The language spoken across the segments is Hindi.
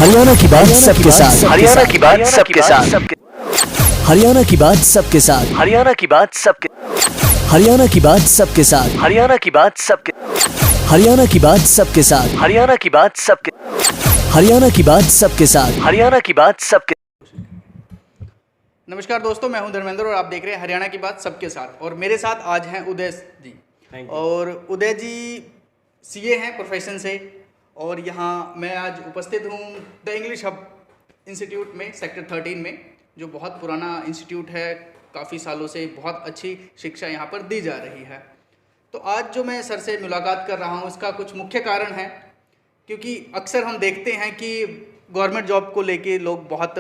हरियाणा की बात सबके साथ, हरियाणा की बात सबके साथ, हरियाणा की बात सबके साथ, हरियाणा की बात सबके, हरियाणा की बात सबके साथ, हरियाणा की बात सबके, हरियाणा की बात सबके साथ, हरियाणा की बात सबके, हरियाणा की बात सबके साथ, हरियाणा की बात सबके। नमस्कार दोस्तों, मैं हूं धर्मेंद्र और आप देख रहे हैं हरियाणा की बात सबके साथ। और मेरे साथ आज हैं उदय जी। और उदय जी सीए हैं प्रोफेशन से, और यहाँ मैं आज उपस्थित हूँ द इंग्लिश हब इंस्टीट्यूट में सेक्टर 13 में, जो बहुत पुराना इंस्टीट्यूट है। काफ़ी सालों से बहुत अच्छी शिक्षा यहाँ पर दी जा रही है। तो आज जो मैं सर से मुलाकात कर रहा हूँ, इसका कुछ मुख्य कारण है, क्योंकि अक्सर हम देखते हैं कि गवर्नमेंट जॉब को लेके लोग बहुत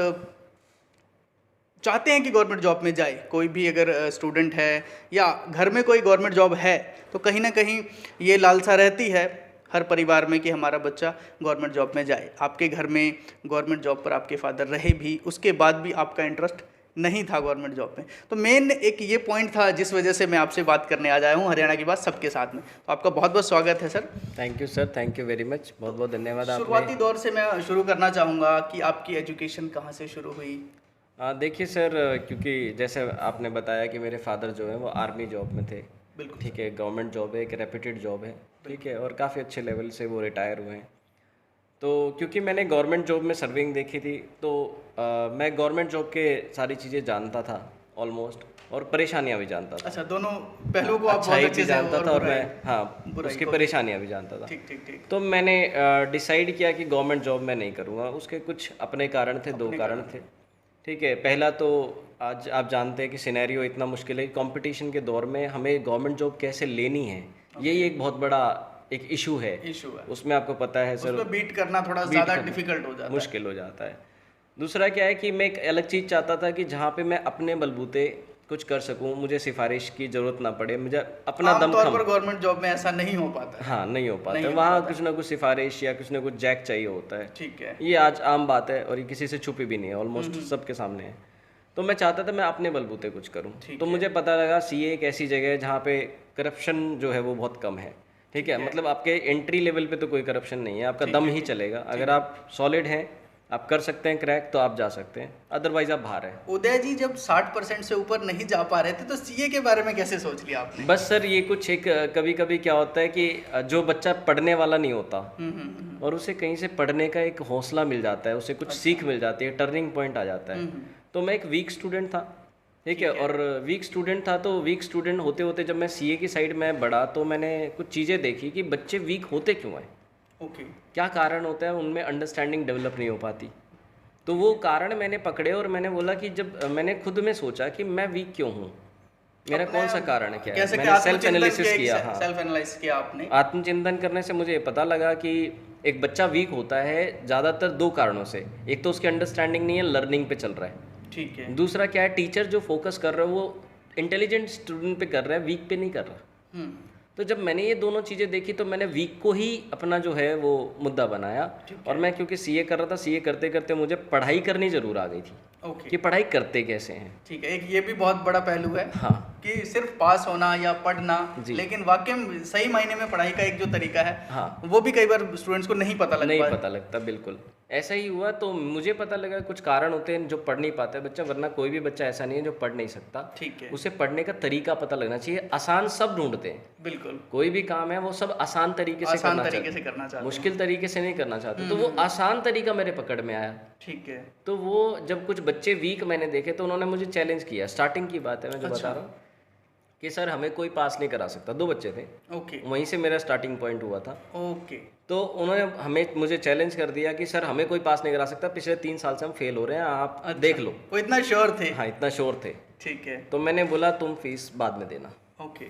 चाहते हैं कि गवर्नमेंट जॉब में जाए। कोई भी अगर स्टूडेंट है या घर में कोई गवर्नमेंट जॉब है तो कहीं ना कहीं ये लालसा रहती है हर परिवार में कि हमारा बच्चा गवर्नमेंट जॉब में जाए। आपके घर में गवर्नमेंट जॉब पर आपके फादर रहे भी, उसके बाद भी आपका इंटरेस्ट नहीं था गवर्नमेंट जॉब में। तो मेन एक ये पॉइंट था जिस वजह से मैं आपसे बात करने आज आया हूँ हरियाणा की बात सबके साथ में। तो आपका बहुत बहुत स्वागत है sir. Thank you sir, thank you very much, बहुत बहुत धन्यवाद। शुरुआती दौर से मैं शुरू करना चाहूँगा कि आपकी एजुकेशन कहाँ से शुरू हुई। देखिए सर, क्योंकि जैसे आपने बताया कि मेरे फादर जो है वो आर्मी जॉब में थे। बिल्कुल ठीक है, गवर्नमेंट जॉब है, एक रेप्यूटेड जॉब है। ठीक है, और काफ़ी अच्छे लेवल से वो रिटायर हुए हैं। तो क्योंकि मैंने गवर्नमेंट जॉब में सर्विंग देखी थी, तो मैं गवर्नमेंट जॉब के सारी चीज़ें जानता था ऑलमोस्ट, और परेशानियाँ भी जानता था। अच्छा, दोनों पहलू को आप बहुत अच्छाई अच्छे भी से जानता था और मैं बुराई उसकी को। परेशानियाँ भी जानता था। ठीक ठीक ठीक। तो मैंने डिसाइड किया कि गवर्नमेंट जॉब मैं नहीं करूँगा। उसके कुछ अपने कारण थे, दो कारण थे। ठीक है, पहला तो आज आप जानते हैं कि सिनेरियो इतना मुश्किल है कि कंपटीशन के दौर में हमें गवर्नमेंट जॉब कैसे लेनी है, यही एक बहुत बड़ा एक इशू है। उसमें आपको पता है सर, उसको बीट करना थोड़ा ज़्यादा डिफिकल्ट हो जाता है, मुश्किल हो जाता है। दूसरा क्या है कि मैं एक अलग चीज़ चाहता था कि जहाँ पे मैं अपने बलबूते कुछ कर सकूं, मुझे सिफारिश की ज़रूरत ना पड़े, मुझे अपना दम आमतौर पर गवर्नमेंट जॉब में ऐसा नहीं हो पाता है। हाँ, नहीं हो पाता है। वहाँ कुछ ना कुछ सिफारिश या कुछ ना कुछ जैक चाहिए होता है। ठीक है, ये आज आम बात है और ये किसी से छुपी भी नहीं है, ऑलमोस्ट सबके सामने है। तो मैं चाहता था मैं अपने बलबूते कुछ करूं। तो मुझे पता लगा सीए एक ऐसी जगह है जहाँ पे करप्शन जो है वो बहुत कम है। ठीक है, मतलब आपके एंट्री लेवल पे तो कोई करप्शन नहीं है, आपका दम ही चलेगा। अगर आप सॉलिड हैं, आप कर सकते हैं क्रैक, तो आप जा सकते हैं, अदरवाइज आप बाहर हैं। उदय जी जब 60% से ऊपर नहीं जा पा रहे थे तो सीए के बारे में कैसे सोच लिया आपने? बस सर, ये कुछ एक कभी कभी क्या होता है कि जो बच्चा पढ़ने वाला नहीं होता और उसे कहीं से पढ़ने का एक हौसला मिल जाता है, उसे कुछ सीख मिल जाती है, टर्निंग पॉइंट आ जाता है। तो मैं एक वीक स्टूडेंट था। ठीक है, और वीक स्टूडेंट था, तो वीक स्टूडेंट होते होते जब मैं सीए की साइड में बढ़ा तो मैंने कुछ चीज़ें देखी कि बच्चे वीक होते क्यों हैं। ओके, क्या कारण होता है, उनमें अंडरस्टैंडिंग डेवलप नहीं हो पाती। तो वो कारण मैंने पकड़े और मैंने बोला कि जब मैंने खुद में सोचा कि मैं वीक क्यों हूँ, मेरा कौन सा कारण है, क्या है। मैंने सेल्फ एनालिसिस किया। हाँ, सेल्फ एनालाइज किया आपने। आत्मचिंतन करने से मुझे पता लगा कि एक बच्चा वीक होता है ज़्यादातर दो कारणों से। एक तो उसकी अंडरस्टैंडिंग नहीं है, लर्निंग पे चल रहा है। ठीक है। दूसरा क्या है, टीचर जो फोकस कर रहा है वो इंटेलिजेंट स्टूडेंट पे कर रहा है, वीक पे नहीं कर रहा। तो जब मैंने ये दोनों चीज़ें देखी तो मैंने वीक को ही अपना जो है वो मुद्दा बनाया। और मैं क्योंकि सीए कर रहा था, सीए करते करते मुझे पढ़ाई करनी ज़रूर आ गई थी। ओके, कि पढ़ाई करते कैसे हैं। ठीक है, एक ये भी बहुत बड़ा पहलू है। हाँ, कि सिर्फ पास होना या पढ़ना, लेकिन वाकई में सही मायने में पढ़ाई का एक जो तरीका है, हाँ, वो भी कई बार स्टूडेंट्स को नहीं पता लगता। बिल्कुल ऐसा ही हुआ। तो मुझे पता लगा कुछ कारण होते हैं जो पढ़ नहीं पाता है बच्चा, वरना कोई भी बच्चा ऐसा नहीं है जो पढ़ नहीं सकता। ठीक है, उसे पढ़ने का तरीका पता लगना चाहिए। आसान सब ढूंढते हैं, बिल्कुल, कोई भी काम है वो सब आसान तरीके से करना चाहते हैं, मुश्किल तरीके से नहीं करना चाहते। तो वो आसान तरीका मेरे पकड़ में आया। ठीक है। तो वो जब कुछ बच्चे वीक मैंने देखे तो उन्होंने मुझे चैलेंज किया। स्टार्टिंग की बात है मैं जो बता रहा हूँ कि सर हमें कोई पास नहीं करा सकता। दो बच्चे थे। ओके, वहीं से मेरा स्टार्टिंग पॉइंट हुआ था। ओके। तो उन्होंने मुझे चैलेंज कर दिया कि सर हमें कोई पास नहीं करा सकता, पिछले 3 साल से हम फेल हो रहे हैं, आप देख लो। वो इतना श्योर थे? हाँ, इतना श्योर थे। ठीक है। तो मैंने बोला तुम फीस बाद में देना। ओके,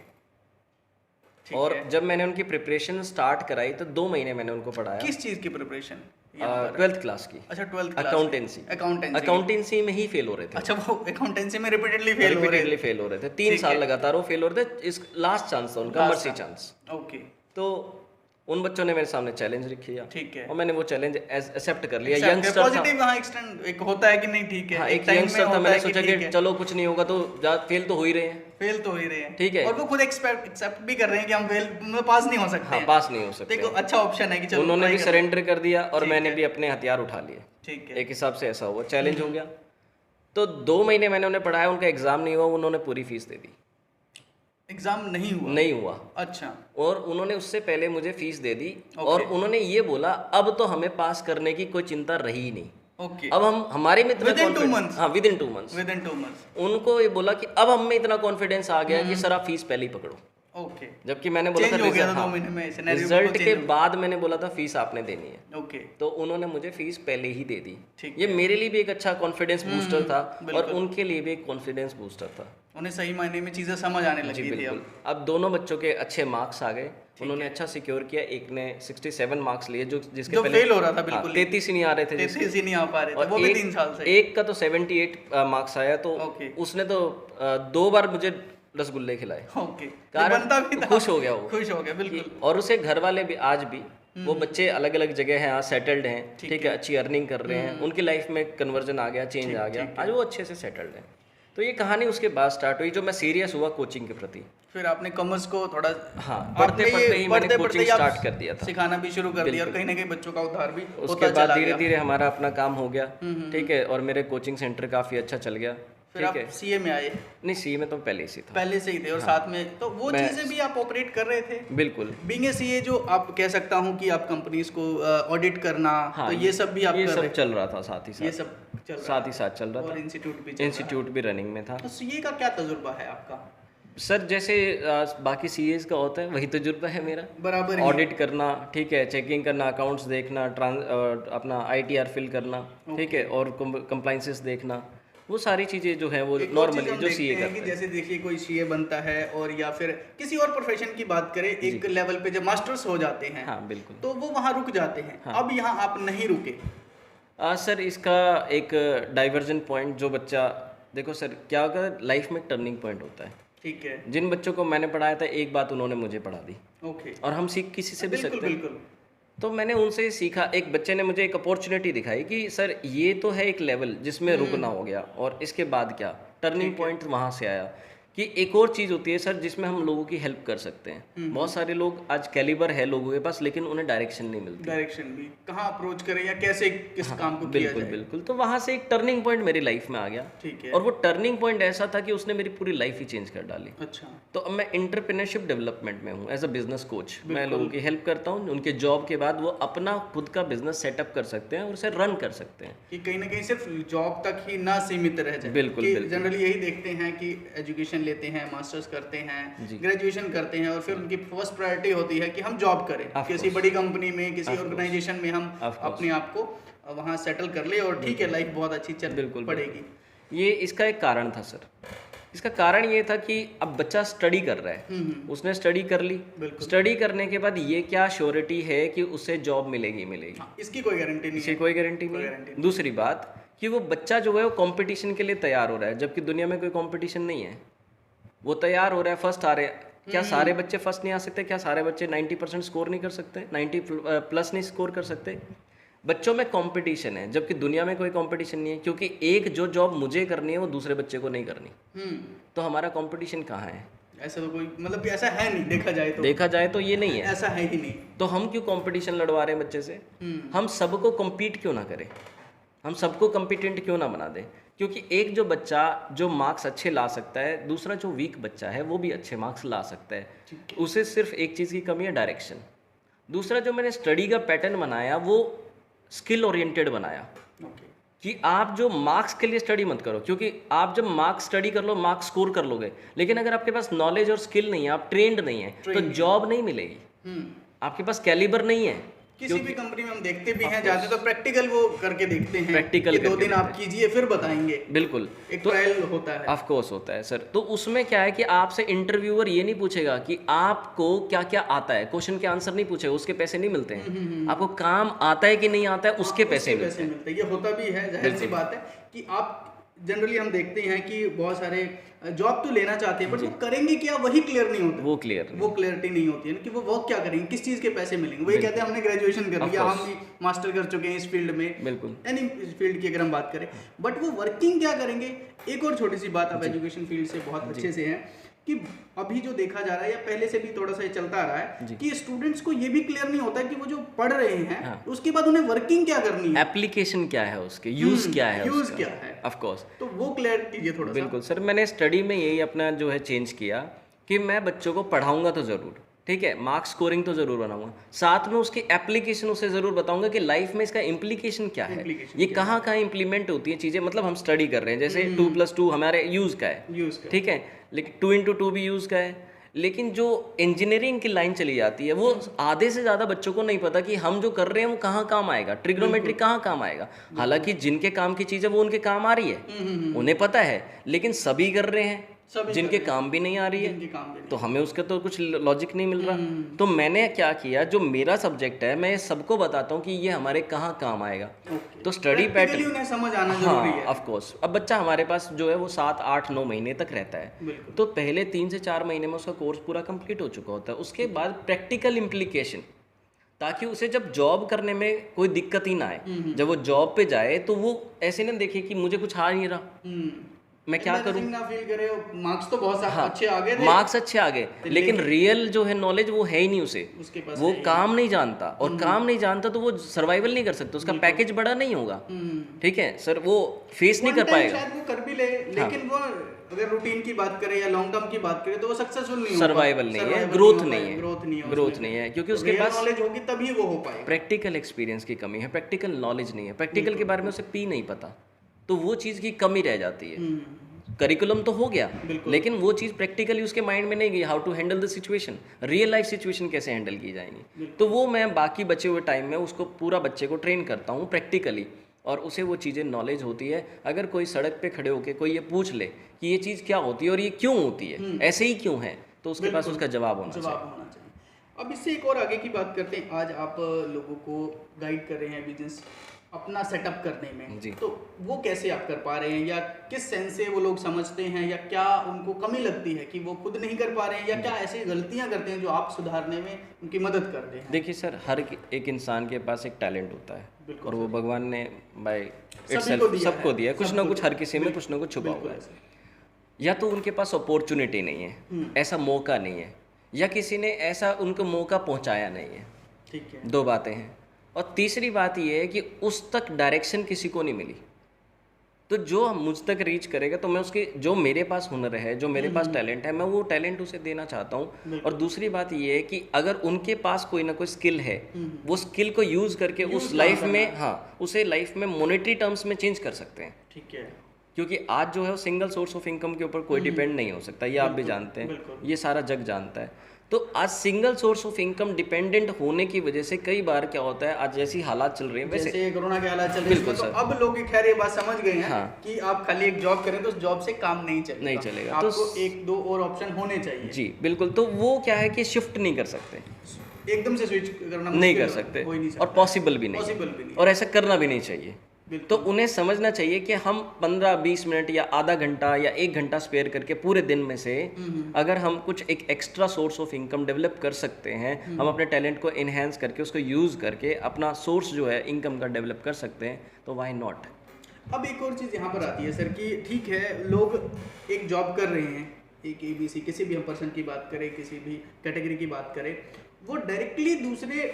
और जब मैंने उनकी प्रिपरेशन स्टार्ट कराई तो 2 महीने मैंने उनको पढ़ाया। किस चीज़ की प्रिपरेशन? 12th क्लास की। अच्छा, 12th क्लास। अकाउंटेंसी में ही फेल हो रहे थे। अच्छा, वो अकाउंटेंसी में रिपीटेडली फेल हो रहे थे। 3 साल लगातार वो फेल हो रहे थे। इस लास्ट चांस था उनका, मर्सी चांस। ओके। तो उन बच्चों ने मेरे सामने चैलेंज रख किया, ठीक है। और मैंने वो चैलेंज एक्सेप्ट कर लिया। यंगस्टर था, पॉजिटिव हाँ एक्सटेंड एक होता है कि नहीं ठीक है, हाँ, एक एक टाइम में यंगस्टर था, होता मैंने है कि सोचा ठीक कि है, चलो कुछ नहीं होगा, तो फेल तो हो ही रहे हैं, फेल तो हो ही रहे हैं, ठीक है। और वो खुद एक्सेप्ट भी कर रहे हैं कि हम फेल मतलब पास नहीं हो सकते हाँ, हैं। पास नहीं हो सकते। देखो अच्छा ऑप्शन है कि चलो उन्होंने try भी कर सरेंडर कर दिया और ठीक मैंने है। भी अपने हथियार उठा लिए। ठीक है। एक हिसाब से ऐसा हुआ, चैलेंज हो गया। तो 2 महीने मैंने उन्हें पढ़ाया, उनका एग्जाम नहीं हुआ, उन्होंने पूरी फीस दे दी। एग्जाम नहीं हुआ? नहीं हुआ। अच्छा। और उन्होंने उससे पहले मुझे फीस दे दी, ओके। और उन्होंने ये बोला अब तो हमें पास करने की कोई चिंता रही ही नहीं। ओके। अब हम हमारे में इतना Within 2 confidence- months? हाँ, with in 2 months. With in 2 months. उनको ये बोला कि अब हम में इतना कॉन्फिडेंस आ गया कि सर आप फीस पहले ही पकड़ो। ओके। जबकि मैंने बोला था चेंज हो गया था रिजल्ट, 2 महीने में सिनेरियो रिजल्ट बिल्कुल के change बाद मैंने बोला था फीस आपने देनी है, हो- ओके। तो उन्होंने मुझे फीस पहले ही दे दी। ठीक ये मेरे लिए भी एक अच्छा कॉन्फिडेंस बूस्टर था, और बिल्कुल। उनके लिए भी एक कॉन्फिडेंस बूस्टर था। उन्हें सही मायने में चीजें समझ आने जी लगी थी बिल्कुल। अब। अब दोनों बच्चों के अच्छे मार्क्स आ गए, उन्होंने अच्छा सिक्योर किया। एक ने 67 मार्क्स लिए, जो जिसके जो पहले फेल हो रहा था बिल्कुल, 33 ही नहीं आ रहे थे जिसके। 33 ही नहीं आ पा रहे थे, और वो भी 3 साल से। एक का तो 78 मार्क्स आया, तो ओके। उसने तो 2 बार मुझे रसगुल्ले खिलाए। ओके। कारण बनता भी था। खुश हो गया वो। खुश हो गया बिल्कुल। और उसे घर वाले भी आज भी, वो बच्चे अलग अलग जगह हैं, आज सेटल्ड हैं, ठीक है, अच्छी अर्निंग कर रहे हैं, उनकी लाइफ में कन्वर्जन आ गया, चेंज आ गया, आज वो अच्छे से सेटल्ड हैं। तो ये कहानी उसके बाद स्टार्ट हुई, जो मैं सीरियस हुआ कोचिंग के प्रति। फिर आपने कॉमर्स को थोड़ा हाँ, आपने पढ़ते ये पढ़ते ही मैंने पढ़ते कोचिंग ही आप स्टार्ट कर दिया था। सिखाना भी शुरू कर दिया, और कहीं ना कहीं बच्चों का उद्धार भी उसके होता बाद चला धीरे गया। धीरे हमारा अपना काम हो गया, ठीक है, और मेरे कोचिंग सेंटर काफ़ी अच्छा चल गया, फिर ठीक आप है। सीए में आए? नहीं, सी में तो पहले ही था। पहले से ही थे, और साथ में तो वो मैं- चीजें भी आप ऑपरेट कर रहे थे? बिल्कुल। बीइंग ए सीए, जो आप कह सकता हूँ कि आप कंपनीज को ऑडिट करना, हाँ, तो ये सब भी आप ये कर सब रहे चल रहा था साथ ही ये साथ, सब चल रहा साथ ही साथ चल रहा और था। इंस्टीट्यूट भी चल रहा इंस्टीट्यूट भी रनिंग में था। है। तो सीए का क्या तजुर्बा है आपका? सर जैसे बाकी सीएस का होता है, वही तजुर्बा है मेरा। बराबर ही। ऑडिट करना, ठीक है, चेकिंग करना, अकाउंट्स देखना, अपना आईटीआर फिल करना, ठीक है, और कंप्लाइंसेस देखना, वो सारी चीज़ें जो है वो एक और चीज़ नॉर्मली हम जो देखते सीए हैं करते कि हैं। जैसे देखिए कोई सीए बनता है, और या फिर किसी और प्रोफेशन की बात करें, एक लेवल पे जब मास्टर्स हो जाते हैं, हाँ बिल्कुल। तो वो वहाँ रुक जाते हैं। अब यहाँ आप नहीं रुके। सर इसका एक डाइवर्जन पॉइंट, जो बच्चा, देखो सर क्या होगा, लाइफ में टर्निंग पॉइंट होता है। ठीक है। जिन बच्चों को मैंने पढ़ाया था, एक बात उन्होंने मुझे पढ़ा दी, ओके। और हम सीख किसी से भी बिल्कुल सकते हैं। बिल्कुल। तो मैंने उनसे सीखा। एक बच्चे ने मुझे एक अपॉर्चुनिटी दिखाई कि सर ये तो है एक लेवल जिसमें रुकना हो गया, और इसके बाद क्या, टर्निंग पॉइंट वहाँ से आया कि एक और चीज़ होती है सर जिसमें हम लोगों की हेल्प कर सकते हैं। बहुत सारे लोग आज कैलिबर है लोगों के पास, लेकिन उन्हें डायरेक्शन नहीं मिलती। डायरेक्शन भी कहाँ अप्रोच करें या कैसे किस काम को किया बिल्कुल जाए। बिल्कुल। तो वहाँ से एक टर्निंग पॉइंट मेरी लाइफ में आ गया, ठीक है। और वो टर्निंग पॉइंट ऐसा था कि उसने मेरी पूरी लाइफ ही चेंज कर डाली। अच्छा। तो अब मैं एंटरप्रेन्योरशिप डेवलपमेंट में हूँ, एज अ बिजनेस कोच। मैं लोगों की हेल्प करता हूँ, उनके जॉब के बाद वो अपना खुद का बिजनेस सेटअप कर सकते हैं और उसे रन कर सकते हैं। कि कहीं ना कहीं सिर्फ जॉब तक ही ना सीमित रह जाए। बिल्कुल, बिल्कुल। जनरली यही देखते हैं कि एजुकेशन लेते हैं, मास्टर्स करते हैं, ग्रेजुएशन करते हैं, और फिर उनकी फर्स्ट प्रायोरिटी होती है कि हम जॉब करें किसी बड़ी कंपनी में, किसी ऑर्गेनाइजेशन में, हम अपने आप को वहाँ सेटल कर ले, और ठीक है लाइफ बहुत अच्छी चल पड़ेगी। ये इसका एक कारण था सर। इसका कारण ये था कि अब बच्चा स्टडी कर रहा है, उसने स्टडी कर ली, स्टडी करने के बाद ये क्या श्योरिटी है कि उसे जॉब मिलेगी मिलेगी, इसकी कोई गारंटी नहीं इसकी है। कोई गारंटी नहीं है। दूसरी बात कि वो बच्चा जो है वो कंपटीशन के लिए तैयार हो रहा है, जबकि दुनिया में कोई कंपटीशन नहीं है। वो तैयार हो रहा है, फर्स्ट आ रहे हैं। क्या सारे बच्चे फर्स्ट नहीं आ सकते? क्या सारे बच्चे 90% स्कोर नहीं कर सकते? 90 प्लस नहीं स्कोर कर सकते? बच्चों में कंपटीशन है, जबकि दुनिया में कोई कंपटीशन नहीं है, क्योंकि एक जो जॉब मुझे करनी है वो दूसरे बच्चे को नहीं करनी। तो हमारा कंपटीशन कहाँ है? ऐसा तो कोई मतलब ऐसा है नहीं, देखा जाए तो ये नहीं है। ऐसा है ही नहीं। तो हम क्यों कंपटीशन लड़वा रहे हैं बच्चे से? हम सबको कम्पीट क्यों ना करें? हम सबको कॉम्पिटेंट क्यों ना बना दें? क्योंकि एक जो बच्चा जो मार्क्स अच्छे ला सकता है, दूसरा जो वीक बच्चा है वो भी अच्छे मार्क्स ला सकता है। उसे सिर्फ एक चीज़ की कमी है, डायरेक्शन। दूसरा जो मैंने स्टडी का पैटर्न बनाया वो स्किल ओरिएंटेड बनाया, कि आप जो मार्क्स के लिए स्टडी मत करो, क्योंकि आप जब मार्क्स स्टडी कर लो मार्क्स स्कोर कर लोगे, लेकिन अगर आपके पास नॉलेज और स्किल नहीं है, आप ट्रेंड नहीं है, तो जॉब नहीं मिलेगी। आपके पास कैलिबर नहीं है। किसी भी कंपनी में हम देखते भी हैं, जाते तो प्रैक्टिकल वो करके देखते हैं, प्रैक्टिकल 2 दिन आप कीजिए फिर बताएंगे। बिल्कुल, एक ट्रायल होता है। ऑफ कोर्स होता है सर। तो उसमें क्या है कि आपसे इंटरव्यूअर ये नहीं पूछेगा कि आपको क्या क्या आता है, क्वेश्चन के आंसर नहीं पूछेगा, उसके पैसे नहीं मिलते हैं। आपको काम आता है कि नहीं आता है, उसके पैसे मिलते हैं। ये होता भी है, जाहिर सी बात है कि आप जनरली हम देखते हैं कि बहुत सारे जॉब तो लेना चाहते हैं, बट वो करेंगे क्या वही क्लियर नहीं होता, वो क्लियरिटी नहीं होती है कि वो वर्क क्या करेंगे, किस चीज़ के पैसे मिलेंगे। वही कहते हैं हमने ग्रेजुएशन कर लिया, हम भी मास्टर कर चुके हैं इस फील्ड में, बिल्कुल एनी फील्ड की अगर हम बात करें, बट वो वर्किंग क्या करेंगे। एक और छोटी सी बात, आप एजुकेशन फील्ड से बहुत अच्छे से हैं कि अभी जो देखा जा रहा है या पहले से भी थोड़ा सा ये चलता आ रहा है कि स्टूडेंट्स को ये भी क्लियर नहीं होता कि वो जो पढ़ रहे हैं उसके बाद उन्हें वर्किंग क्या करनी है, एप्लीकेशन क्या है उसके, यूज क्या है, यूज क्या है, ऑफ कोर्स। तो वो क्लियर कीजिए थोड़ा सा। बिल्कुल सर, मैंने स्टडी में यही अपना जो है चेंज किया कि मैं बच्चों को पढ़ाऊंगा तो ज़रूर, ठीक है, मार्क्स स्कोरिंग तो ज़रूर बनाऊंगा, साथ में उसकी एप्लीकेशन उसे ज़रूर बताऊंगा कि लाइफ में इसका इम्प्लीकेशन क्या है, ये कहाँ कहाँ इंप्लीमेंट होती है चीज़ें। मतलब हम स्टडी कर रहे हैं, जैसे 2+2 हमारे यूज़ का है, ठीक है, लेकिन 2x2 भी यूज़ का है। लेकिन जो इंजीनियरिंग की लाइन चली जाती है वो आधे से ज़्यादा बच्चों को नहीं पता कि हम जो कर रहे हैं वो कहाँ काम आएगा, ट्रिग्नोमेट्री कहाँ काम आएगा। हालांकि जिनके काम की चीज़ है वो उनके काम आ रही है, उन्हें पता है, लेकिन सभी कर रहे हैं जिनके काम भी नहीं आ रही है, तो हमें उसका तो कुछ लॉजिक नहीं मिल रहा। तो मैंने क्या किया, जो मेरा सब्जेक्ट है मैं सबको बताता हूँ कि ये हमारे कहाँ काम आएगा। तो स्टडी पैटर्न उन्हें समझ आना जरूरी है। Of course. अब बच्चा हमारे पास जो है वो 7, 8, 9 महीने तक रहता है, तो पहले 3 से 4 महीने में उसका कोर्स पूरा कंप्लीट हो चुका होता है। उसके बाद प्रैक्टिकल इम्प्लीकेशन, ताकि उसे जब जॉब करने में कोई दिक्कत ही ना आए। जब वो जॉब पे जाए तो वो ऐसे ना देखे कि मुझे कुछ आ नहीं रहा, मैं क्या करूं, ना फील करे मार्क्स तो बहुत अच्छे आ गए थे, मार्क्स अच्छे आ गए, लेकिन रियल जो है नॉलेज वो है ही नहीं उसे, वो काम नहीं जानता, और काम नहीं जानता तो वो सर्वाइवल नहीं कर सकता, उसका पैकेज बड़ा नहीं होगा, ठीक है सर, वो फेस नहीं कर पाएगा। शायद वो कर भी ले, लेकिन वो अगर रूटीन की बात करें या लॉन्ग टर्म की बात करें तो वो सक्सेसफुल नहीं होगा, सर्वाइवल नहीं है, ग्रोथ नहीं है, क्योंकि उसके पास नॉलेज होगी तभी वो हो पाएगा। प्रैक्टिकल एक्सपीरियंस की कमी है, प्रैक्टिकल नॉलेज नहीं है, प्रैक्टिकल के बारे में उसे पी नहीं पता, तो वो चीज़ की कमी रह जाती है। करिकुलम तो हो गया, लेकिन वो चीज़ प्रैक्टिकली उसके माइंड में नहीं गई, how to handle the situation, real life situation कैसे हैंडल की जाएंगी। तो वो मैं बाकी बचे हुए टाइम में उसको पूरा बच्चे को ट्रेन करता हूँ प्रैक्टिकली, और उसे वो चीज़ें नॉलेज होती है। अगर कोई सड़क पे खड़े होकर कोई ये पूछ ले कि ये चीज़ क्या होती है और ये क्यों होती है, ऐसे ही क्यों है, तो उसके पास उसका जवाब होना चाहिए। अब इससे एक और आगे की बात करते हैं। आज आप लोगों को गाइड कर रहे हैं बिजनेस अपना सेटअप करने में जी। तो वो कैसे आप कर पा रहे हैं, या किस सेंस से वो लोग समझते हैं, या क्या उनको कमी लगती है कि वो खुद नहीं कर पा रहे हैं, या क्या ऐसी गलतियां करते हैं जो आप सुधारने में उनकी मदद करते हैं? देखिए सर, हर एक इंसान के पास एक टैलेंट होता है, और वो भगवान ने बाय इटसेल्फ सबको दिया है, कुछ ना कुछ हर किसी में कुछ ना कुछ छुपा हुआ है। या तो उनके पास अपॉर्चुनिटी नहीं है, ऐसा मौका नहीं है, या किसी ने ऐसा उनको मौका पहुंचाया नहीं है, ठीक है, 2 बातें हैं। और तीसरी बात ये है कि उस तक डायरेक्शन किसी को नहीं मिली, तो जो मुझ तक रीच करेगा तो मैं उसके, जो मेरे पास हुनर है, जो मेरे पास टैलेंट है, मैं वो टैलेंट उसे देना चाहता हूँ। और दूसरी बात ये है कि अगर उनके पास कोई ना कोई स्किल है, वो स्किल को यूज़ करके उस लाइफ में, हाँ, उसे लाइफ में मॉनेटरी टर्म्स में चेंज कर सकते हैं, ठीक है। क्योंकि आज जो है वो सिंगल सोर्स ऑफ इनकम के ऊपर कोई डिपेंड नहीं हो सकता, ये आप भी जानते हैं, ये सारा जग जानता है। तो आज single source of income dependent होने की वजह से कई बार क्या होता है, आज जैसी हालात चल रही हैं, जैसे कोरोना के हालात चल रहे हैं, तो अब लोग खैर ये बात समझ गए हैं कि आप खाली एक जॉब करें तो उस जॉब से काम नहीं चलेगा, आपको तो 1-2 और ऑप्शन होने चाहिए। जी बिल्कुल। तो वो क्या है कि शिफ्ट नहीं कर सकते, एकदम से स्विच करना नहीं कर सकते, और पॉसिबल भी नहीं, और ऐसा करना भी नहीं चाहिए। तो उन्हें समझना चाहिए कि हम 15-20 मिनट या आधा घंटा या 1 घंटा स्पेयर करके पूरे दिन में से अगर हम कुछ एक extra source of income develop कर सकते हैं, हम अपने टैलेंट को इन्हेंस करके उसको यूज़ करके अपना सोर्स जो है इनकम का डेवलप कर सकते हैं, तो व्हाई नॉट। अब एक और चीज़ यहाँ पर आती है सर कि ठीक है, लोग एक जॉब कर रहे हैं, एक ABC, किसी भी हम पर्सन की बात करें, किसी भी कैटेगरी की बात करें, वो डायरेक्टली दूसरे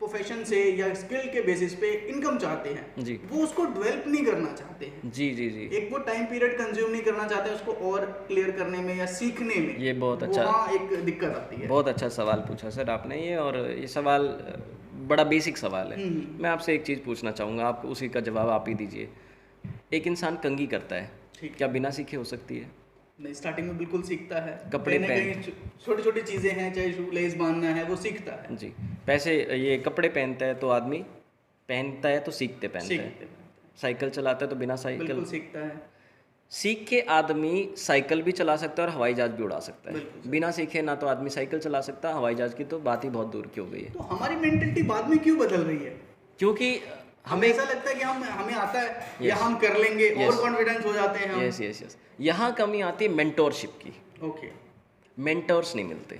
प्रोफेशन से या स्किल के बेसिस पे इनकम चाहते हैं जी, वो उसको डेवलप नहीं करना चाहते हैं जी जी जी, एक वो टाइम पीरियड कंज्यूम नहीं करना चाहते उसको और क्लियर करने में या सीखने में। ये बहुत अच्छा, एक दिक्कत आती है। बहुत अच्छा सवाल पूछा सर आपने ये, और ये सवाल बड़ा बेसिक सवाल है। मैं आपसे एक चीज़ पूछना चाहूँगा, आप उसी का जवाब आप ही दीजिए। एक इंसान कंघी करता है, क्या बिना सीखे हो सकती है? नहीं, स्टार्टिंग में बिल्कुल सीखता है, कपड़े पहन, छोटी छोटी चीज़ें हैं, चाहे शू लेस बांधना है, वो सीखता है जी। पैसे ये कपड़े पहनता है तो आदमी पहनता है तो सीखते पहनता है, साइकिल चलाता है तो बिना साइकिल बिल्कुल सीखता है। सीख के आदमी साइकिल भी चला सकता है और हवाई जहाज भी उड़ा सकता है, बिना सीखे ना तो आदमी साइकिल चला सकता, हवाई जहाज की तो बात ही बहुत दूर की हो गई है। तो हमारी मेंटलिटी बाद में क्यों बदल रही है? क्योंकि हमें ऐसा लगता है कि हमें आता है या हम कर लेंगे, और कॉन्फिडेंस हो जाते हैं हम। Yes yes yes. यहाँ कमी आती है मेंटोरशिप की। ओके। मेंटोर्स नहीं मिलते,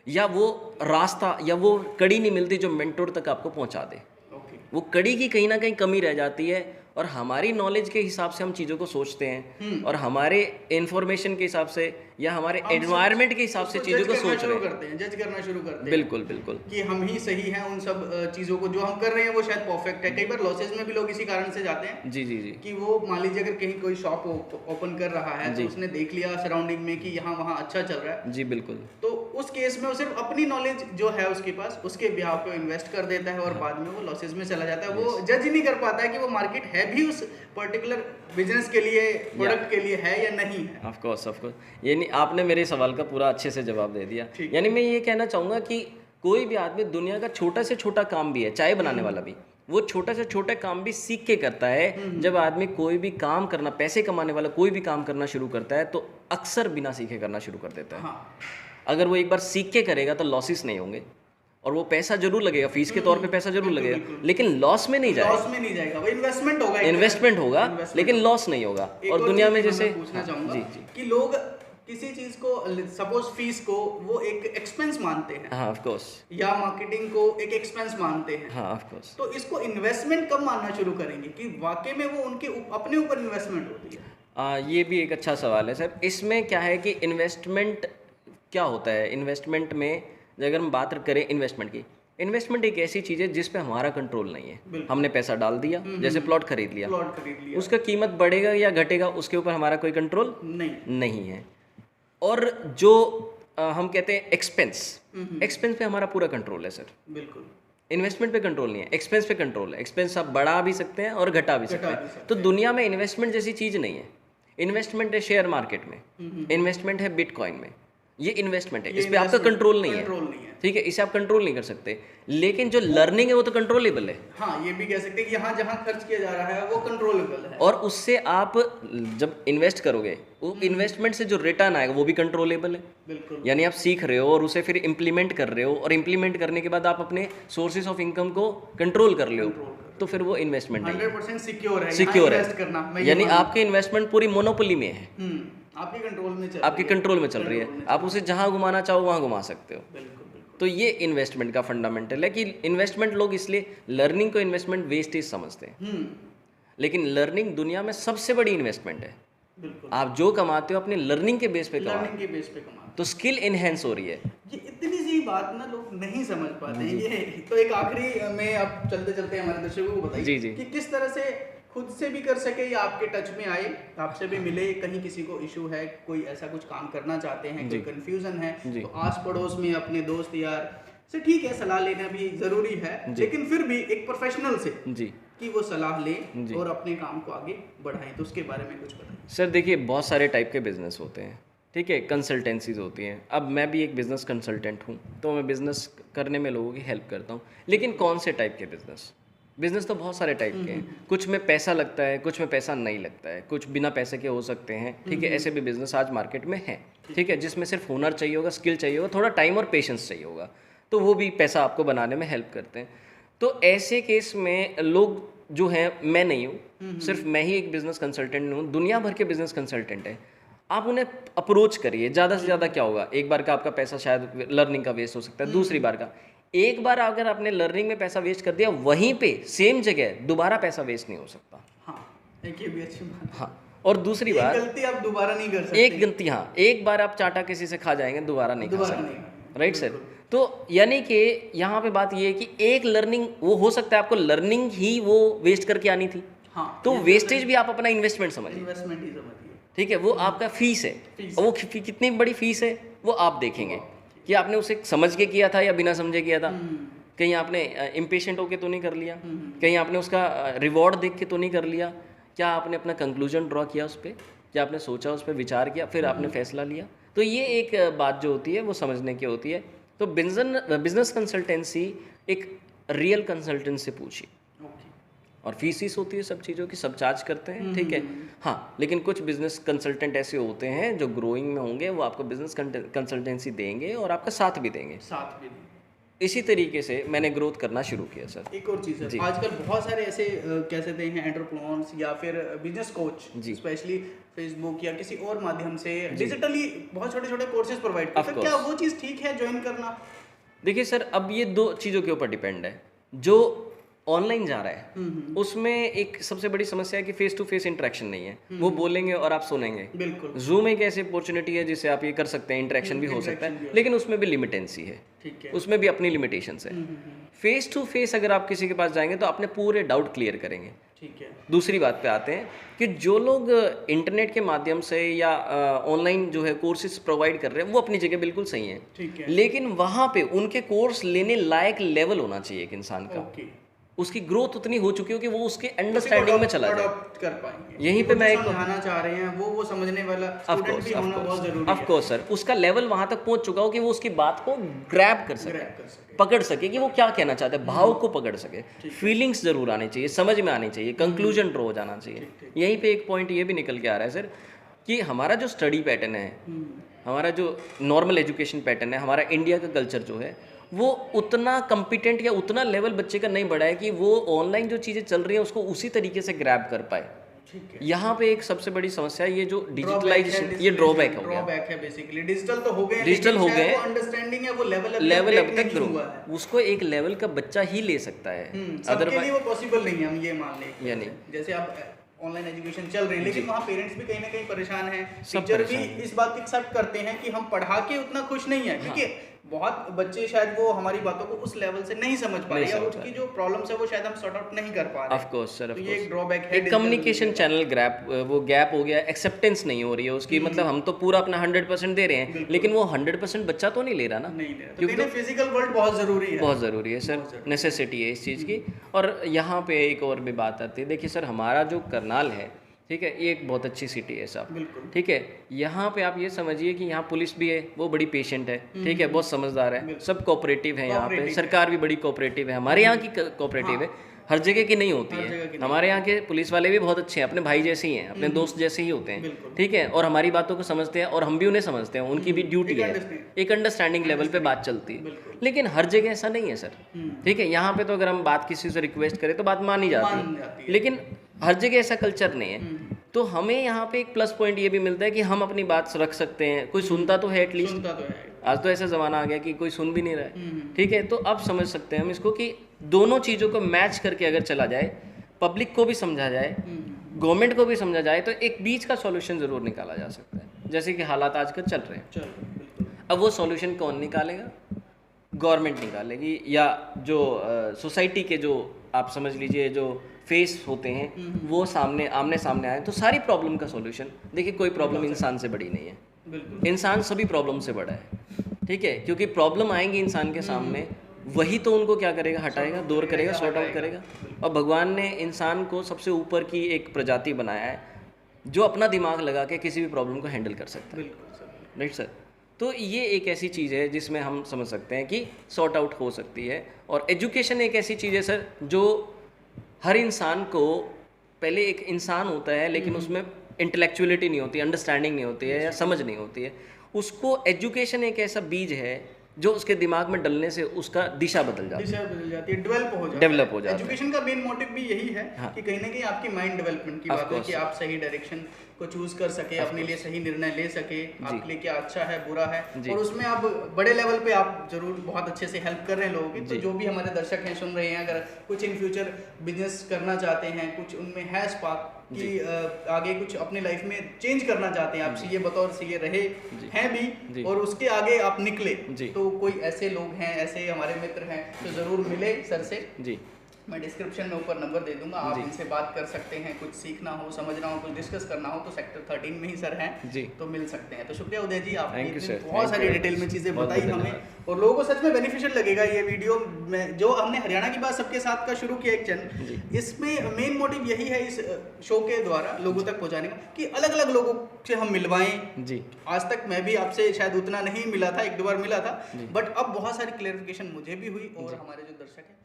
या वो रास्ता या वो कड़ी नहीं मिलती जो मेंटोर तक आपको पहुँचा दे। ओके। वो कड़ी की कहीं ना कहीं कमी रह जाती है, और हमारी नॉलेज के हिसाब से हम चीज़ों को सोचते हैं, और हमारे इंफॉर्मेशन के हिसाब से या हमारे एनवायरनमेंट के हिसाब से चीज़ों को सोच रहे हैं, जज करना शुरू करते हैं। बिल्कुल बिल्कुल, कि हम ही सही हैं उन सब चीज़ों को जो हम कर रहे हैं वो शायद परफेक्ट है। कई बार लॉसेस में भी लोग इसी कारण से जाते हैं। जी जी जी। कि वो मान लीजिए अगर कहीं कोई शॉप ओपन कर रहा है तो उसने देख लिया सराउंडिंग में कि यहाँ वहाँ अच्छा चल रहा है, जी बिल्कुल, तो उस केस में वो सिर्फ अपनी नॉलेज जो है उसके पास उसके बिहाव पे इन्वेस्ट कर देता है, और बाद में वो लॉसेस में चला जाता है। वो जज ही नहीं कर पाता है कि वो मार्केट है भी उस पर्टिकुलर बिजनेस के लिए, प्रोडक्ट के लिए है या नहीं है। ऑफ कोर्स यानी आपने मेरे सवाल का पूरा अच्छे से जवाब दे दिया। यानी मैं ये कहना चाहूँगा कि कोई भी आदमी दुनिया का छोटा से छोटा काम भी है, चाय बनाने वाला भी, वो छोटा से छोटा काम भी सीख के करता है। जब आदमी कोई भी काम करना, पैसे कमाने वाला कोई भी काम करना शुरू करता है तो अक्सर बिना सीखे करना शुरू कर देता है। अगर वो एक बार सीख के करेगा तो लॉसेस नहीं होंगे, और वो पैसा जरूर लगेगा, फीस के तौर पे पैसा जरूर लगेगा, लेकिन लॉस में नहीं जाएगा। लॉस में नहीं जाएगा, वो इन्वेस्टमेंट होगा, इन्वेस्टमेंट होगा, लेकिन लॉस नहीं होगा। और दुनिया में जैसे पूछना चाहूंगा जी जी कि लोग किसी चीज को, सपोज फीस को वो एक एक्सपेंस मानते हैं, हाँ ऑफ कोर्स, या मार्केटिंग को एक एक्सपेंस मानते हैं, हाँ ऑफ कोर्स, तो इसको इन्वेस्टमेंट कब मानना शुरू करेंगे कि वाकई में वो उनके अपने ऊपर इन्वेस्टमेंट होती है? ये भी एक अच्छा सवाल है सर। इसमें क्या है कि इन्वेस्टमेंट क्या होता है, इन्वेस्टमेंट में अगर हम बात करें इन्वेस्टमेंट की, इन्वेस्टमेंट एक ऐसी चीज़ है जिस पे हमारा कंट्रोल नहीं है। हमने पैसा डाल दिया, जैसे प्लॉट खरीद लिया, उसका कीमत बढ़ेगा या घटेगा उसके ऊपर हमारा कोई कंट्रोल नहीं है। और जो हम कहते हैं एक्सपेंस पे हमारा पूरा कंट्रोल है सर। बिल्कुल, इन्वेस्टमेंट पे कंट्रोल नहीं है, एक्सपेंस पे कंट्रोल है। एक्सपेंस आप बढ़ा भी सकते हैं और घटा भी सकते हैं। तो दुनिया में इन्वेस्टमेंट जैसी चीज़ नहीं है। इन्वेस्टमेंट है शेयर मार्केट में, इन्वेस्टमेंट है बिटकॉइन में, ये इन्वेस्टमेंट है, इस पे आपका कंट्रोल नहीं है, ठीक है, इसे आप कंट्रोल नहीं कर सकते। लेकिन जो लर्निंग है वो तो कंट्रोलेबल है। हाँ, ये भी कह सकते हैं कि यहाँ जहाँ खर्च किया जा रहा है वो कंट्रोलेबल है, और उससे आप जब इन्वेस्ट करोगे, वो इन्वेस्टमेंट से जो रिटर्न आएगा वो भी कंट्रोलेबल है। बिल्कुल, यानी आप सीख रहे हो और उसे फिर इम्प्लीमेंट कर रहे हो, और इम्प्लीमेंट करने के बाद आप अपने सोर्सेज ऑफ इनकम को कंट्रोल कर ले हो, तो फिर वो इन्वेस्टमेंट है, 100% सिक्योर है, सिक्योर इन्वेस्ट करना। यानी आपकी इन्वेस्टमेंट पूरी मोनोपोली में है, आपके कंट्रोल में आपके कंट्रोल में चल रही है, आप उसे जहां घुमाना चाहो वहां घुमा सकते हो। तो ये इन्वेस्टमेंट का फंडामेंटल है कि इन्वेस्टमेंट लोग इसलिए लर्निंग को इन्वेस्टमेंट वेस्टेज समझते हैं, लेकिन लर्निंग दुनिया में सबसे बड़ी इन्वेस्टमेंट है। आप जो कमाते हो अपने लर्निंग के बेस पे कमाते हो, तो स्किल इनहेंस हो रही है। ये इतनी सी बात ना लोग नहीं समझ पाते हैं। ये तो एक आखिरी में अब चलते चलते हमारे दर्शकों को बताइए कि किस तरह से खुद से भी कर सके या आपके टच में आए, आपसे भी मिले, कहीं किसी को इशू है, कोई ऐसा कुछ काम करना चाहते हैं, कोई कंफ्यूजन है, तो आस पड़ोस में अपने दोस्त यार से, ठीक है सलाह लेना भी जरूरी है, लेकिन फिर भी एक प्रोफेशनल से कि वो सलाह ले और अपने काम को आगे बढ़ाएं, तो उसके बारे में कुछ बताइए। सर देखिए, बहुत सारे टाइप के बिजनेस होते हैं, ठीक है, कंसल्टेंसीज होती हैं। अब मैं भी एक बिज़नेस कंसल्टेंट हूँ, तो मैं बिज़नेस करने में लोगों की हेल्प करता हूँ। लेकिन कौन से टाइप के बिज़नेस तो बहुत सारे टाइप के हैं। कुछ में पैसा लगता है, कुछ में पैसा नहीं लगता है, कुछ बिना पैसे के हो सकते हैं, ठीक है। ऐसे भी बिज़नेस आज मार्केट में है, ठीक है, जिसमें सिर्फ हुनर चाहिए होगा, स्किल चाहिए होगा, थोड़ा टाइम और पेशेंस चाहिए होगा, तो वो भी पैसा आपको बनाने में हेल्प करते हैं। तो ऐसे केस में लोग जो हैं, मैं नहीं हूँ, सिर्फ मैं ही एक बिज़नेस कंसल्टेंट हूँ, दुनिया भर के बिज़नेस कंसल्टेंट हैं। आप उन्हें अप्रोच करिए, ज़्यादा से ज़्यादा क्या होगा, एक बार का आपका पैसा शायद लर्निंग का वेस्ट हो सकता है, दूसरी बार का, एक बार अगर आपने लर्निंग में पैसा वेस्ट कर दिया, वहीं पे सेम जगह दोबारा पैसा वेस्ट नहीं हो सकता। हाँ, एक ये भी अच्छी बात। हाँ, और दूसरी बात, गलती आप दोबारा नहीं कर सकते। एक गलती, हाँ, एक बार आप चाटा किसी से खा जाएंगे, दोबारा नहीं खा सकते, राइट सर। तो यानी कि यहाँ पे बात ये है कि एक लर्निंग वो हो सकता है, आपको लर्निंग ही वो वेस्ट करके आनी थी, हाँ, तो वेस्टेज भी आप अपना इन्वेस्टमेंट समझिए, इन्वेस्टमेंट ही समझिए, ठीक है। वो आपका फीस है, वो कितनी बड़ी फीस है वो आप देखेंगे कि आपने उसे समझ के किया था या बिना समझे किया था, कहीं आपने इम्पेशेंट होके तो नहीं कर लिया, कहीं आपने उसका रिवॉर्ड देख के तो नहीं कर लिया, क्या आपने अपना कंक्लूजन ड्रॉ किया उस पर, क्या आपने सोचा, उस पर विचार किया, फिर आपने फैसला लिया। तो ये एक बात जो होती है वो समझने की होती है। तो बिजनेस कंसल्टेंसी एक रियल कंसल्टेंट से पूछिए, और फीस होती है सब चीज़ों की, सब चार्ज करते हैं, ठीक है। हाँ, लेकिन कुछ बिजनेस कंसल्टेंट ऐसे होते हैं जो ग्रोइंग में होंगे, वो आपको बिजनेस कंसल्टेंसी देंगे और आपका साथ भी देंगे। इसी तरीके से मैंने ग्रोथ करना शुरू किया सर। एक और चीज़ जी। है, आजकल बहुत सारे ऐसे कह सकते हैं एंटरप्रेन्योर्स या फिर बिजनेस कोच जी। स्पेशली फेसबुक या किसी और माध्यम से डिजिटली बहुत छोटे छोटे कोर्सेस प्रोवाइड करते हैं, क्या वो चीज़ ठीक है ज्वाइन करना? देखिए सर, अब ये 2 चीज़ों के ऊपर डिपेंड है। जो ऑनलाइन जा रहा है उसमें एक सबसे बड़ी समस्या है कि फेस टू फेस इंटरेक्शन नहीं है। वो बोलेंगे और आप सुनेंगे। बिल्कुल जूम एक ऐसी अपॉर्चुनिटी है जिससे आप ये कर सकते हैं, इंटरेक्शन भी हो सकता है, लेकिन उसमें भी लिमिटेंसी है, ठीक है। उसमें भी अपनी लिमिटेशंस है। फेस टू फेस अगर आप किसी के पास जाएंगे तो अपने पूरे डाउट क्लियर करेंगे। ठीक है। दूसरी बात पे आते हैं कि जो लोग इंटरनेट के माध्यम से या ऑनलाइन जो है कोर्सेज प्रोवाइड कर रहे हैं वो अपनी जगह बिल्कुल सही हैं, ठीक है। लेकिन वहाँ पे उनके कोर्स लेने लायक लेवल होना चाहिए एक इंसान का। ओके। उसकी ग्रोथ उतनी हो चुकी हो कि वो उसके अंडरस्टैंडिंग में चला जाए। अडॉप्ट कर पाएंगे। यहीं पे मैं एक समझाना चाह रहे हैं वो समझने वाला स्टूडेंट भी होना बहुत जरूरी है। ऑफ कोर्स सर, उसका लेवल वहां तक पहुंच चुका हो कि वो उसकी बात को ग्रैब कर सके, ग्रैब कर सके। पकड़ सके कि वो क्या कहना चाहता है, भाव को पकड़ सके, फीलिंग्स जरूर आनी चाहिए, समझ में आनी चाहिए, कंक्लूजन ड्रॉ हो जाना चाहिए। यहीं पे एक पॉइंट ये भी निकल के आ रहा है सर कि हमारा जो स्टडी पैटर्न है, हमारा जो नॉर्मल एजुकेशन पैटर्न है, हमारा इंडिया का कल्चर जो है वो उतना कॉम्पिटेंट या उतना लेवल बच्चे का नहीं बढ़ा है कि वो ऑनलाइन जो चीज़ें चल रही हैं उसको उसी तरीके से ग्रैब कर पाए। ठीक है। यहाँ पे एक सबसे बड़ी समस्या है ये जो डिजिटलाइजेशन, ये ड्रॉबैक हो गया। ड्रॉबैक है बेसिकली। डिजिटल तो हो गए, डिजिटल हो गए, अंडरस्टैंडिंग है वो लेवल अब तक ग्रो हुआ है। उसको एक लेवल का बच्चा ही ले सकता है, सबके लिए वो पॉसिबल नहीं है, हम ये मान लें। या नहीं, जैसे आप ऑनलाइन एजुकेशन चल रही है लेकिन वहाँ पेरेंट्स भी कहीं ना कहीं परेशान हैं, सब टीचर भी परेशान इस बात की एक्सेप्ट करते हैं कि हम पढ़ा के उतना खुश नहीं है, क्योंकि बहुत बच्चे शायद वो हमारी बातों को उस लेवल से नहीं समझ पा रहे हैं, उनकी जो प्रॉब्लम्स है वो शायद हम सॉर्ट आउट नहीं कर पा रहे। ऑफ कोर्स सर, तो ये एक ड्रॉबैक है। एक कम्युनिकेशन चैनल गैप हो गया, एक्सेप्टेंस नहीं हो रही है उसकी। मतलब हम तो पूरा अपना 100% दे रहे हैं, लेकिन वो 100% बच्चा तो नहीं ले रहा ना, नहीं ले रहा। तो कहीं फिजिकल वर्ल्ड बहुत जरूरी है, बहुत ज़रूरी है सर, नेसेसिटी है इस चीज़ की। और यहाँ पे एक और भी बात आती है, देखिए सर हमारा जो करनाल है, ठीक है, ये एक बहुत अच्छी सिटी है साहब, बिल्कुल ठीक है। यहाँ पे आप ये समझिए कि यहाँ पुलिस भी है, वो बड़ी पेशेंट है, ठीक है, बहुत समझदार है, सब कोऑपरेटिव है यहाँ पे, सरकार भी बड़ी कोऑपरेटिव है, हमारे यहाँ की कोऑपरेटिव है, हर जगह की नहीं होती है। हमारे यहाँ के पुलिस वाले भी बहुत अच्छे हैं, अपने भाई जैसे ही हैं, अपने दोस्त जैसे ही होते हैं, ठीक है, और हमारी बातों को समझते हैं और हम भी उन्हें समझते हैं, उनकी भी ड्यूटी है, एक अंडरस्टैंडिंग लेवल पे बात चलती है। लेकिन हर जगह ऐसा नहीं है सर, ठीक है। यहाँ पे तो अगर हम बात किसी से रिक्वेस्ट करें तो बात मानी जाती है, लेकिन हर जगह ऐसा कल्चर नहीं है। तो हमें यहाँ पे एक प्लस पॉइंट ये भी मिलता है कि हम अपनी बात रख सकते हैं, कोई सुनता तो है एटलीस्ट। आज तो ऐसा ज़माना आ गया कि कोई सुन भी नहीं रहा है, ठीक है। तो अब समझ सकते हैं हम इसको कि दोनों चीज़ों को मैच करके अगर चला जाए, पब्लिक को भी समझा जाए, गवर्नमेंट को भी समझा जाए, तो एक बीच का सॉल्यूशन ज़रूर निकाला जा सकता है, जैसे कि हालात आजकल चल रहे हैं। अब वो सॉल्यूशन कौन निकालेगा? गवर्नमेंट निकालेगी, या जो सोसाइटी के जो आप समझ लीजिए जो फेस होते हैं वो आमने सामने आए तो सारी प्रॉब्लम का सॉल्यूशन। देखिए कोई प्रॉब्लम इंसान से बड़ी नहीं है, इंसान सभी प्रॉब्लम से बड़ा है, ठीक है, क्योंकि प्रॉब्लम आएंगी इंसान के सामने, वही तो उनको क्या करेगा, हटाएगा, दूर करेगा, सॉर्ट आउट करेगा। और भगवान ने इंसान को सबसे ऊपर की एक प्रजाति बनाया है जो अपना दिमाग लगा के किसी भी प्रॉब्लम को हैंडल कर सकता है, राइट सर। तो ये एक ऐसी चीज़ है जिसमें हम समझ सकते हैं कि सॉर्ट आउट हो सकती है। और एजुकेशन एक ऐसी चीज़ है सर जो हर इंसान को, पहले एक इंसान होता है लेकिन उसमें इंटेलेक्चुअलिटी नहीं होती, अंडरस्टैंडिंग नहीं होती है या समझ नहीं होती है, उसको एजुकेशन एक ऐसा बीज है जो उसके दिमाग में डलने से उसका दिशा बदल जाती है, डेवलप हो जाता है। एजुकेशन का मेन मोटिव भी यही है कि कहीं ना कहीं आपकी माइंड डेवलपमेंट की बात है कि आप सही डायरेक्शन को चूज कर सके, अपने लिए सही निर्णय ले सके, आपके लिए क्या अच्छा है बुरा है, और उसमें आप बड़े लेवल पे आप जरूर बहुत अच्छे से हेल्प कर रहे हैं लोगों की। तो जो भी हमारे दर्शक हैं, सुन रहे हैं, अगर कुछ इन फ्यूचर बिजनेस करना चाहते हैं, कुछ उनमें है स्पार्क कि आगे कुछ अपने लाइफ में चेंज करना चाहते हैं, आप सीए बतौर सीए रहे हैं भी और उसके आगे आप निकले, तो कोई ऐसे लोग हैं, ऐसे हमारे मित्र हैं, तो जरूर मिले सर से जी। मैं डिस्क्रिप्शन में ऊपर नंबर दे दूंगा, आप इनसे बात कर सकते हैं, कुछ सीखना हो, समझना हो, कुछ डिस्कस करना हो तो सेक्टर 13 में ही सर हैं जी, तो मिल सकते हैं। तो शुक्रिया उदय जी, आपने बहुत सारी डिटेल में चीज़ें बताई हमें, और लोगों को सच में बेनिफिशियल लगेगा ये वीडियो में। जो हमने हरियाणा की बात सबके साथ का शुरू किया एक चैनल, इसमें मेन मोटिव यही है इस शो के द्वारा लोगों तक पहुँचाने का कि अलग अलग लोगों से हम मिलवाएं जी। आज तक मैं भी आपसे शायद उतना नहीं मिला था, 1-2 बार मिला था, बट अब बहुत सारी क्लेरिफिकेशन मुझे भी हुई और हमारे जो दर्शक हैं